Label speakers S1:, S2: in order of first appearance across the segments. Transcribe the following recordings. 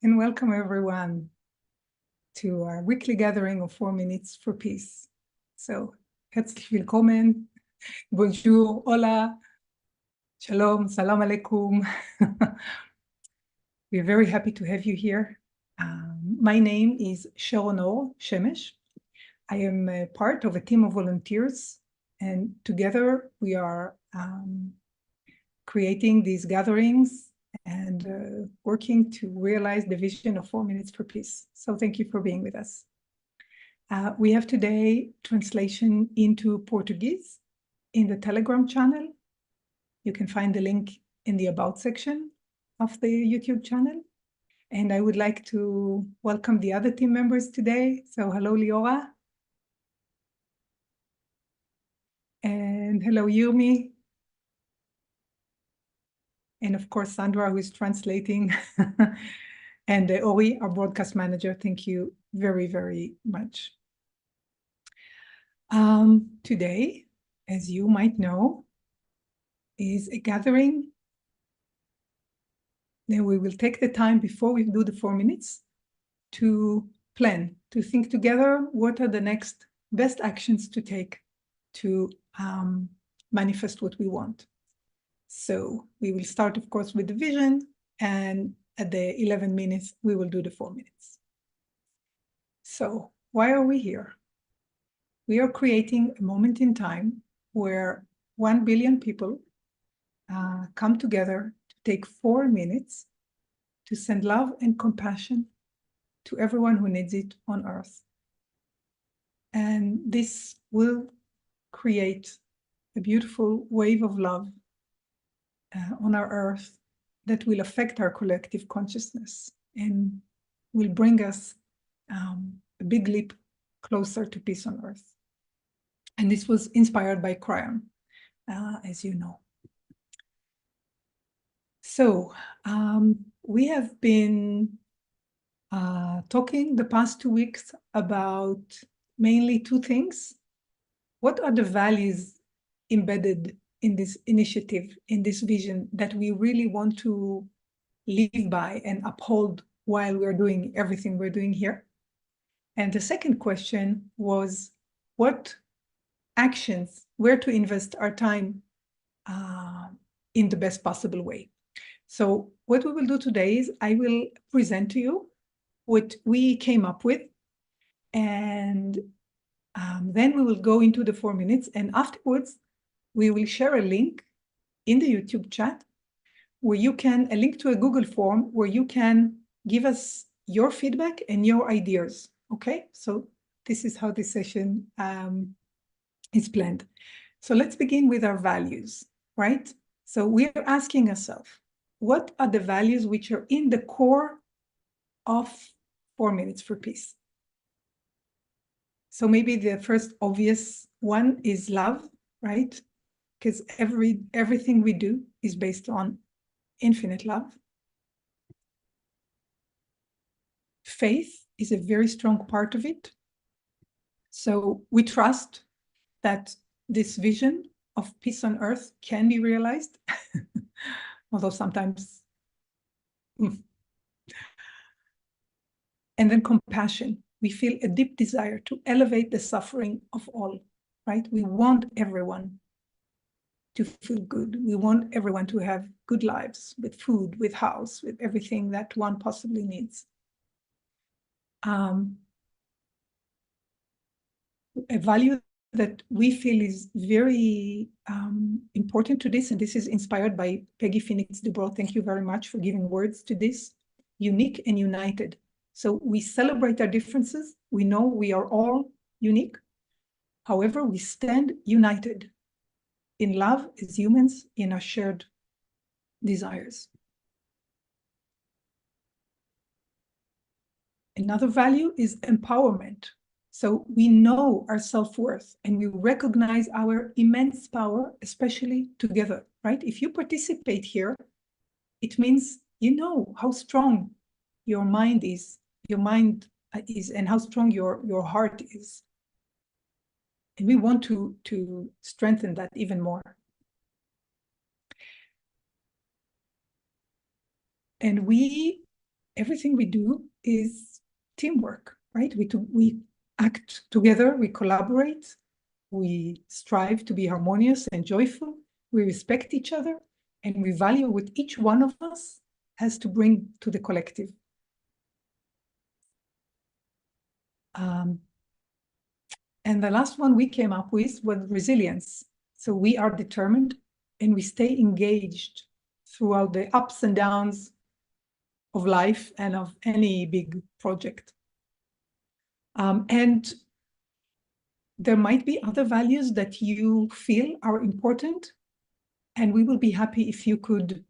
S1: and welcome everyone to our weekly gathering of 4 Minutes for Peace. So, herzlich willkommen, bonjour, hola, shalom, salam alaikum. We're very happy to have you here. My name is Sharon Or Shemesh. I am a part of a team of volunteers, and together we are creating these gatherings and working to realize the vision of 4 Minutes for Peace. So thank you for being with us. We have today translation into Portuguese in the Telegram channel. You can find the link in the About section of the YouTube channel. And I would like to welcome the other team members today. So hello, Liora. And hello, Yumi. And of course, Sandra, who is translating, and Ori, our broadcast manager. Thank you very, very much. Today, as you might know, is a gathering that we will take the time before we do the 4 minutes to plan, to think together what are the next best actions to take to manifest what we want. So we will start, of course, with the vision, and at the 11 minutes, we will do the 4 minutes. So why are we here? We are creating a moment in time where 1 billion people come together to take 4 minutes to send love and compassion to everyone who needs it on Earth. And this will create a beautiful wave of love on our Earth that will affect our collective consciousness and will bring us a big leap closer to peace on Earth. And this was inspired by Cryon, as you know. So we have been talking the past 2 weeks about mainly 2 things. What are the values embedded in this initiative, in this vision that we really want to live by and uphold while we're doing everything we're doing here? And the second question was, what actions, where to invest our time in the best possible way? So what we will do today is I will present to you what we came up with, and then we will go into the 4 minutes, and afterwards we will share a link in the YouTube chat where you can, a link to a Google form where you can give us your feedback and your ideas, okay? So this is how this session is planned. So let's begin with our values, right? So we're asking ourselves, what are the values which are in the core of 4 Minutes for Peace? So maybe the first obvious one is love, right? Because everything we do is based on infinite love. Faith is a very strong part of it. So we trust that this vision of peace on Earth can be realized, although sometimes. And then compassion. We feel a deep desire to elevate the suffering of all, right? We want everyone to feel good. We want everyone to have good lives with food, with house, with everything that one possibly needs. A value that we feel is very important to this, and this is inspired by Peggy Phoenix Dubrow. Thank you very much for giving words to this. Unique and united. So we celebrate our differences. We know we are all unique. However, we stand united in love as humans, in our shared desires. Another value is empowerment. So we know our self-worth and we recognize our immense power, especially together, right? If you participate here, it means you know how strong your mind is, and how strong your heart is. And we want to strengthen that even more. And we everything we do is teamwork, right? We act together, we collaborate, we strive to be harmonious and joyful, we respect each other, and we value what each one of us has to bring to the collective. And the last one we came up with was resilience. So we are determined and we stay engaged throughout the ups and downs of life and of any big project. And there might be other values that you feel are important, and we will be happy if you could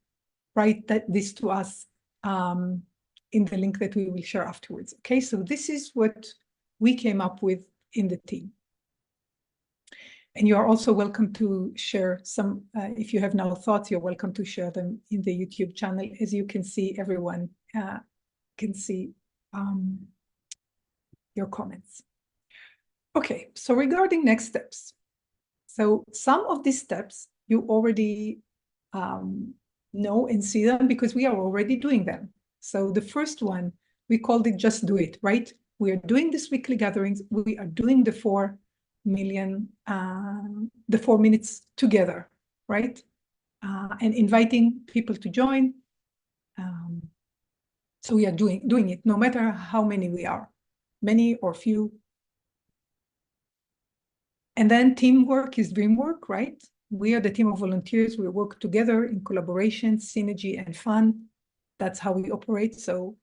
S1: write this to us in the link that we will share afterwards. Okay, so this is what we came up with in the team. And you are also welcome to share some, if you have now thoughts, you're welcome to share them in the YouTube channel. As you can see, everyone can see your comments. Okay, so regarding next steps. So some of these steps you already know and see them because we are already doing them. So the first one, we called it Just Do It, right? We are doing these weekly gatherings. We are doing the 4 minutes together, right? And inviting people to join. So we are doing it, no matter how many we are, many or few. And then teamwork is dreamwork, right? We are the team of volunteers. We work together in collaboration, synergy, and fun. That's how we operate. So,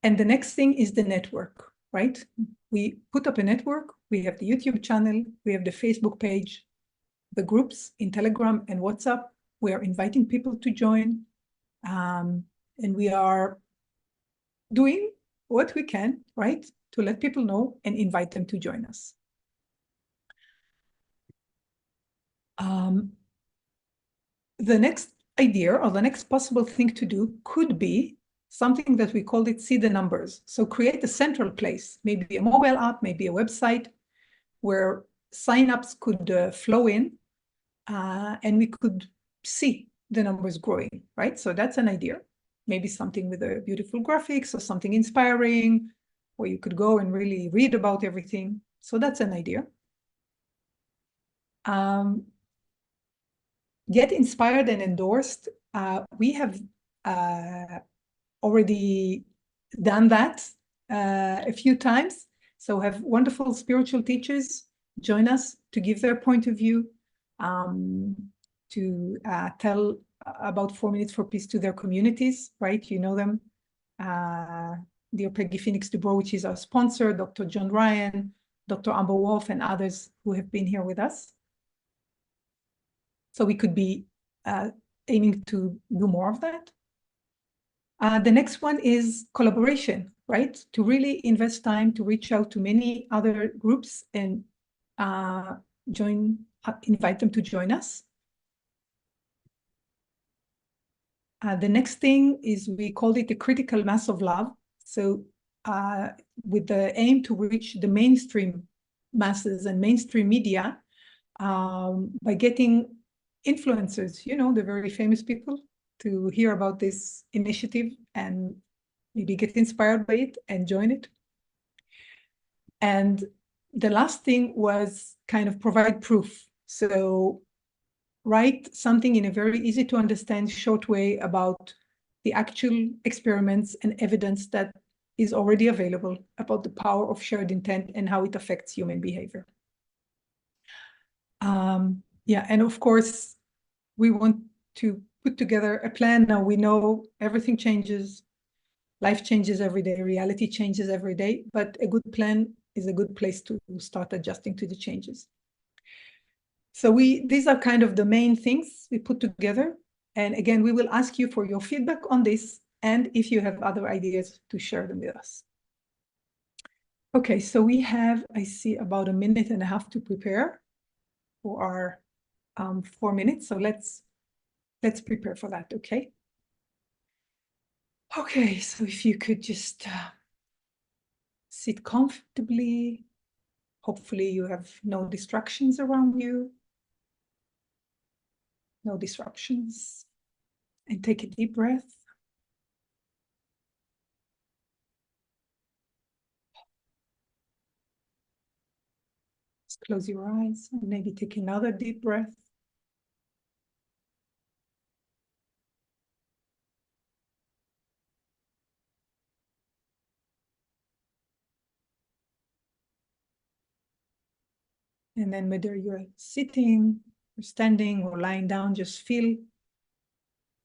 S1: and the next thing is the network, right? We put up a network. We have the YouTube channel. We have the Facebook page, the groups in Telegram and WhatsApp. We are inviting people to join. And we are doing what we can, right, to let people know and invite them to join us. The next idea or the next possible thing to do could be something that we called it See the Numbers. So create a central place, maybe a mobile app, maybe a website where signups could flow in and we could see the numbers growing, right? So that's an idea. Maybe something with a beautiful graphics or something inspiring, where you could go and really read about everything. So that's an idea. Get inspired and endorsed. We have already done that a few times. So have wonderful spiritual teachers join us to give their point of view, to tell about 4 Minutes for Peace to their communities, right? You know them. Dear Peggy Phoenix Dubrow, which is our sponsor, Dr. John Ryan, Dr. Amber Wolf, and others who have been here with us. So we could be aiming to do more of that. The next one is collaboration, right? To really invest time to reach out to many other groups and invite them to join us. The next thing is we called it the critical mass of love. So with the aim to reach the mainstream masses and mainstream media by getting influencers, you know, the very famous people, to hear about this initiative and maybe get inspired by it and join it. And the last thing was kind of provide proof. So write something in a very easy to understand short way about the actual experiments and evidence that is already available about the power of shared intent and how it affects human behavior. Yeah, and of course, we want to put together a plan. Now we know everything changes, life changes every day, reality changes every day, but a good plan is a good place to start adjusting to the changes. So these are kind of the main things we put together. And again, we will ask you for your feedback on this, and if you have other ideas, to share them with us. Okay, so we have, I see, about 1.5 minutes to prepare for our 4 minutes. So let's prepare for that, okay? Okay, so if you could just sit comfortably. Hopefully you have no distractions around you. No disruptions. And take a deep breath. Close your eyes and maybe take another deep breath. And then whether you're sitting or standing or lying down, just feel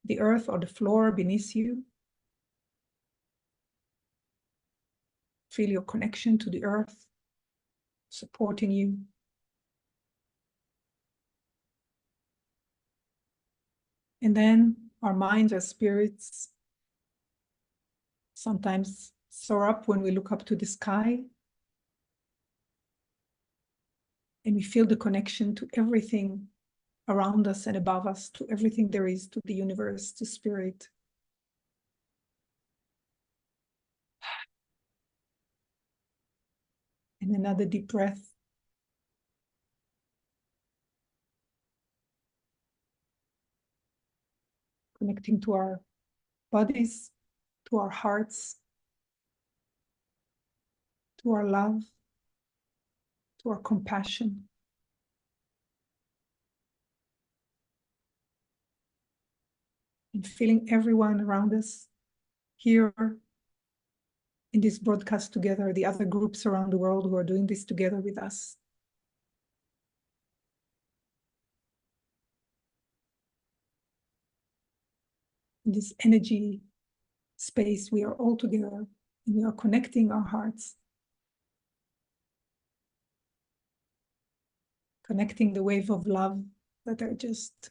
S1: the earth or the floor beneath you. Feel your connection to the earth supporting you. And then our minds, our spirits sometimes soar up when we look up to the sky. And we feel the connection to everything around us and above us, to everything there is, to the universe, to spirit. And another deep breath. Connecting to our bodies, to our hearts, to our love, to our compassion. And feeling everyone around us here in this broadcast together, the other groups around the world who are doing this together with us. In this energy space, we are all together and we are connecting our hearts, connecting the wave of love that are just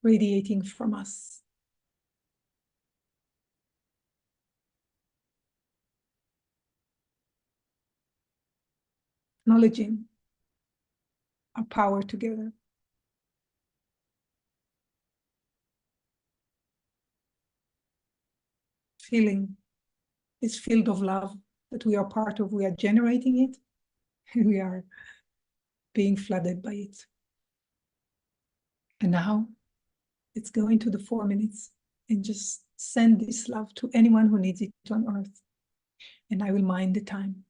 S1: radiating from us. Acknowledging our power together. Feeling this field of love that we are part of, we are generating it, and we are being flooded by it. And now let's go into the 4 minutes and just send this love to anyone who needs it on earth. And I will mind the time.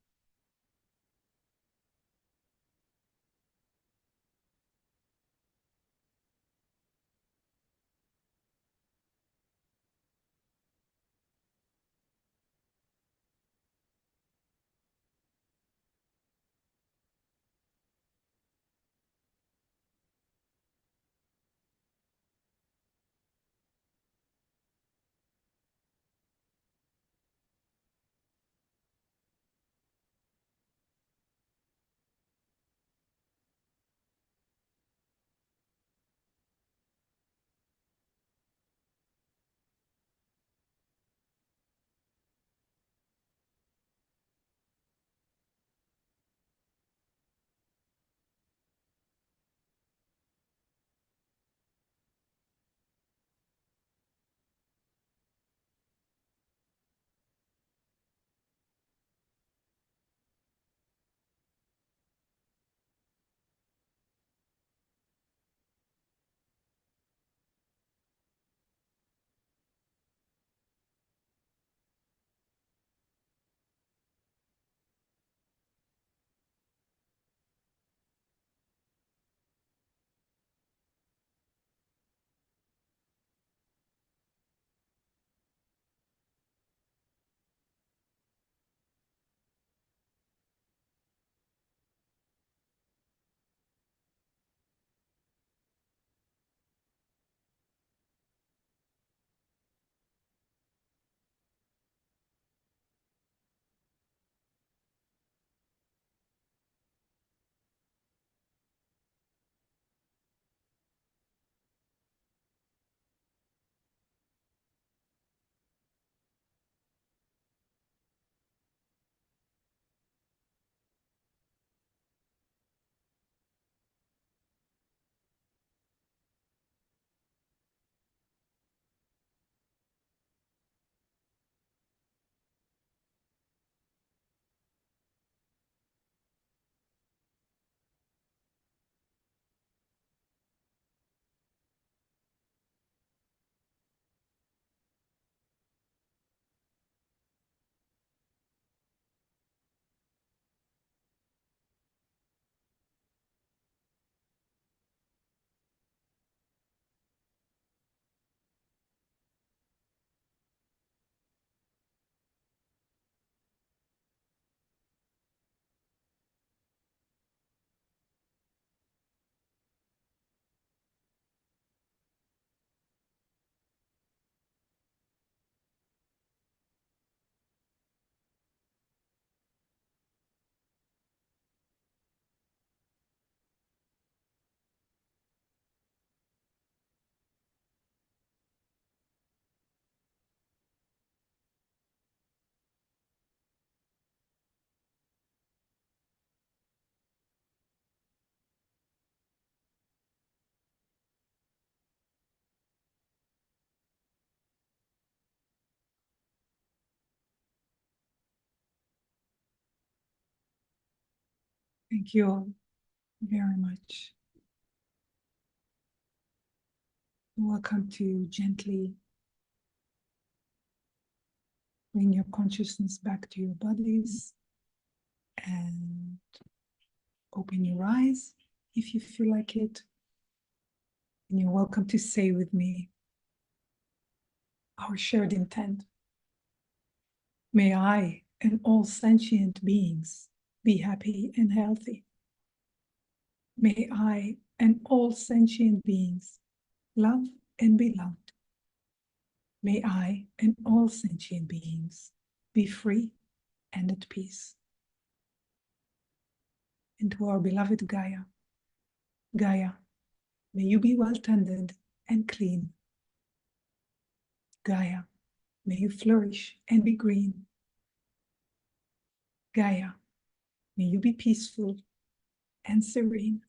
S1: Thank you all very much. Welcome to gently bring your consciousness back to your bodies and open your eyes if you feel like it. And you're welcome to say with me our shared intent. May I and all sentient beings be happy and healthy. May I and all sentient beings love and be loved. May I and all sentient beings be free and at peace. And to our beloved Gaia, Gaia, may you be well tended and clean. Gaia, may you flourish and be green. Gaia, may you be peaceful and serene.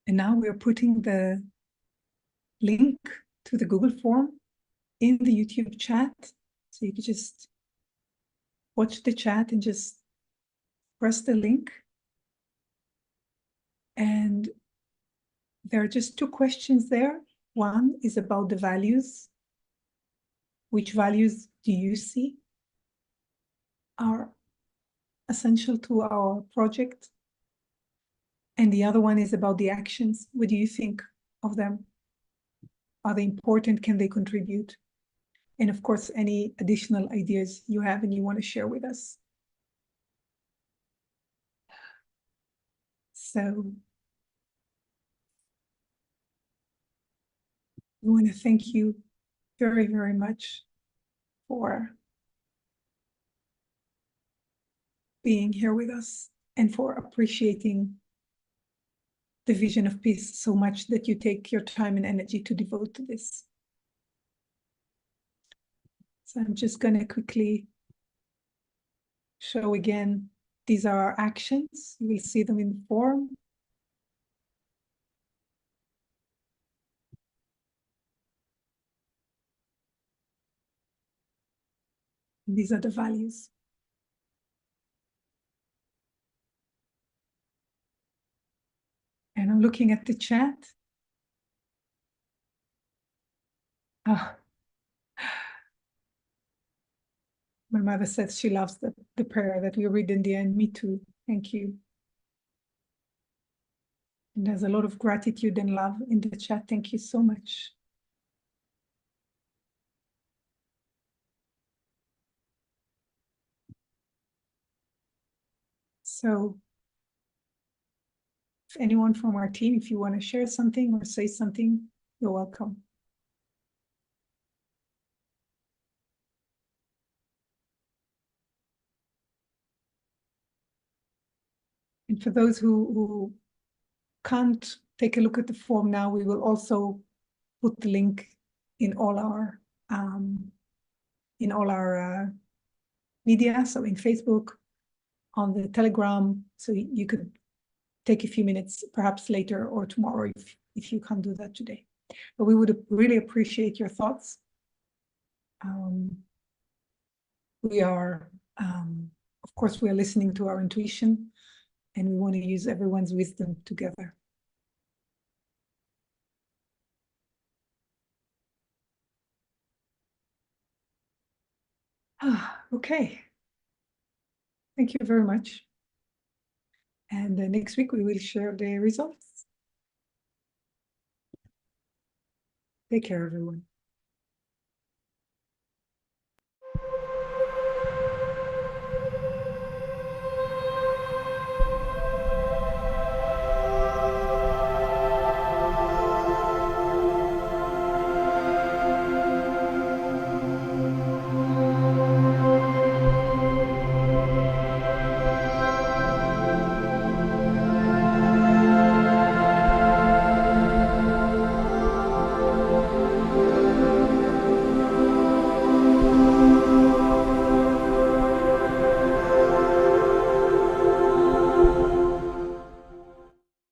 S1: And now we are putting the link to the Google form in the YouTube chat. So you can just watch the chat and just press the link. And there are just two questions there. One is about the values. Which values do you see are essential to our project? And the other one is about the actions. What do you think of them? Are they important? Can they contribute? And of course, any additional ideas you have and you want to share with us. So we want to thank you very, very much for being here with us and for appreciating the vision of peace so much that you take your time and energy to devote to this. So I'm just going to quickly show again, these are our actions. You will see them in the form. These are the values. And I'm looking at the chat. Ah, my mother says she loves the prayer that we read in the end. Me too. Thank you. And there's a lot of gratitude and love in the chat. Thank you so much. So if anyone from our team, if you want to share something or say something, you're welcome. And for those who can't take a look at the form now, we will also put the link in all our media, so in Facebook, on the Telegram, so you could take a few minutes, perhaps later or tomorrow, if you can't do that today. But we would really appreciate your thoughts. We are, of course, we are listening to our intuition, and we want to use everyone's wisdom together. Okay. Thank you very much. And next week we will share the results. Take care, everyone.